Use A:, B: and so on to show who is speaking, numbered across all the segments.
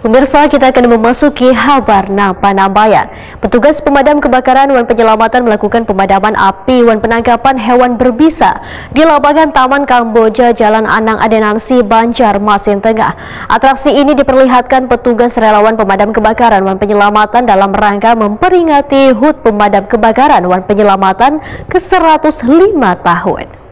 A: Pemirsa, kita akan memasuki kabar penambayan. Petugas pemadam kebakaran Wan Penyelamatan melakukan pemadaman api wan penangkapan hewan berbisa di lapangan Taman Kamboja, Jalan Anang Adenansi, Banjarmasin Tengah. Atraksi ini diperlihatkan petugas relawan pemadam kebakaran Wan Penyelamatan dalam rangka memperingati HUT Pemadam Kebakaran Wan Penyelamatan ke-105 tahun.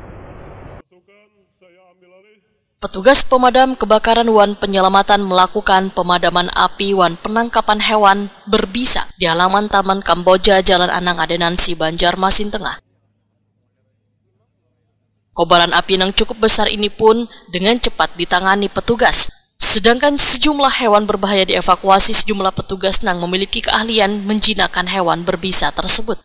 B: Petugas pemadam kebakaran Wan Penyelamatan melakukan pemadaman api wan penangkapan hewan berbisa di halaman Taman Kamboja, Jalan Anang Adenansi, Banjarmasin Tengah. Kobaran api yang cukup besar ini pun dengan cepat ditangani petugas. Sedangkan sejumlah hewan berbahaya dievakuasi, sejumlah petugas yang memiliki keahlian menjinakkan hewan berbisa tersebut.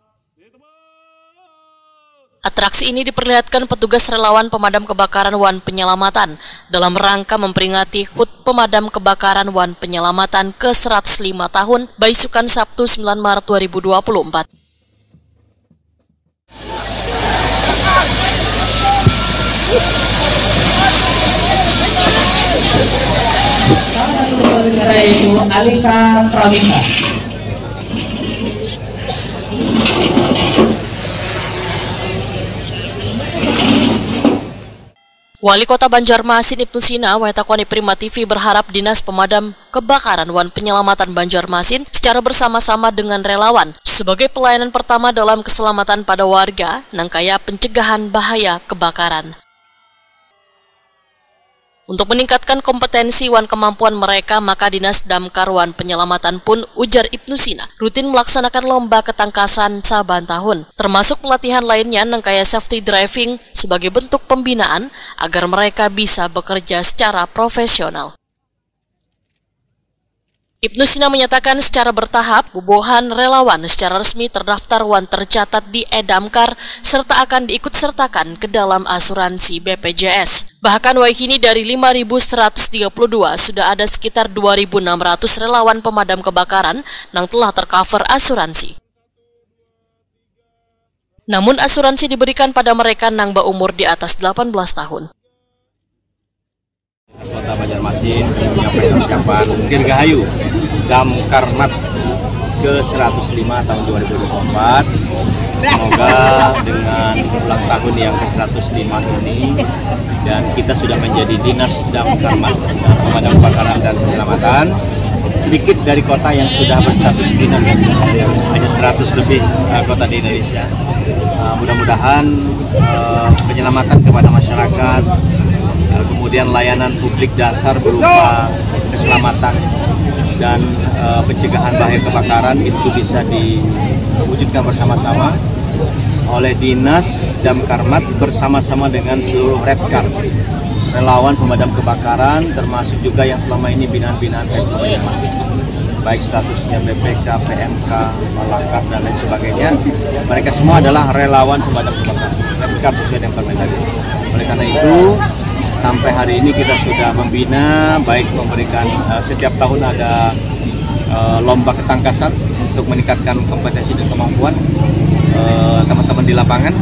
B: Atraksi ini diperlihatkan petugas relawan pemadam kebakaran Wan Penyelamatan dalam rangka memperingati HUT Pemadam Kebakaran Wan Penyelamatan ke-105 tahun Baisukan Sabtu 9 Maret 2024.
C: Salah satu negara yaitu Alisa Prawinda.
B: Wali Kota Banjarmasin Ibnu Sina, Wetakwani Prima TV berharap Dinas Pemadam Kebakaran Wan Penyelamatan Banjarmasin secara bersama-sama dengan relawan sebagai pelayanan pertama dalam keselamatan pada warga nangkaya pencegahan bahaya kebakaran. Untuk meningkatkan kompetensi wan kemampuan mereka, maka Dinas Damkar Wan Penyelamatan pun, ujar Ibnu Sina, rutin melaksanakan lomba ketangkasan saban tahun, termasuk pelatihan lainnya nangkaya safety driving sebagai bentuk pembinaan agar mereka bisa bekerja secara profesional. Ibnu Sina menyatakan secara bertahap, bubuhan relawan secara resmi terdaftar wan tercatat di Damkar serta akan diikutsertakan ke dalam asuransi BPJS. Bahkan wahini dari 5.132 sudah ada sekitar 2.600 relawan pemadam kebakaran yang telah tercover asuransi. Namun asuransi diberikan pada mereka yang berumur di atas 18 tahun.
D: Kota Banjarmasin menyampaikan ucapan Dirgahayu Damkarmat ke-105 tahun 2024. Semoga dengan ulang tahun yang ke-105 ini dan kita sudah menjadi Dinas Damkarmat Pemadam Kebakaran dan Penyelamatan, sedikit dari kota yang sudah berstatus dinas, hanya 100 lebih kota di Indonesia. Mudah-mudahan penyelamatan kepada masyarakat, kemudian layanan publik dasar berupa keselamatan dan pencegahan bahaya kebakaran itu bisa diwujudkan bersama-sama oleh Dinas Damkarmat bersama-sama dengan seluruh Redcar, relawan pemadam kebakaran, termasuk juga yang selama ini binaan-binaan Pemkab Banjarmasin, baik statusnya BPK, PMK, Malangkap, dan lain sebagainya. Mereka semua adalah relawan pemadam kebakaran, Redcar sesuai dengan Permendagri. Oleh karena itu, sampai hari ini kita sudah membina, baik memberikan setiap tahun ada lomba ketangkasan untuk meningkatkan kompetensi dan kemampuan teman-teman di lapangan,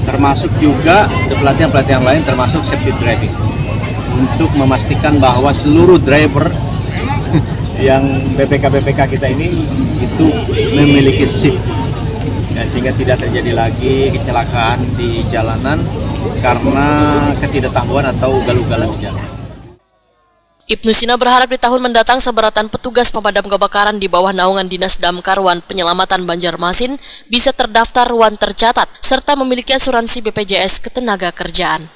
D: termasuk juga pelatihan-pelatihan lain, termasuk safety driving, untuk memastikan bahwa seluruh driver yang BPK kita ini itu memiliki SIM, ya, sehingga tidak terjadi lagi kecelakaan di jalanan karena ketidaktahuan atau ugal-ugalan di jalan.
B: Ibnu Sina berharap di tahun mendatang seberatan petugas pemadam kebakaran di bawah naungan Dinas Damkar Wan Penyelamatan Banjarmasin bisa terdaftar wan tercatat serta memiliki asuransi BPJS Ketenagakerjaan.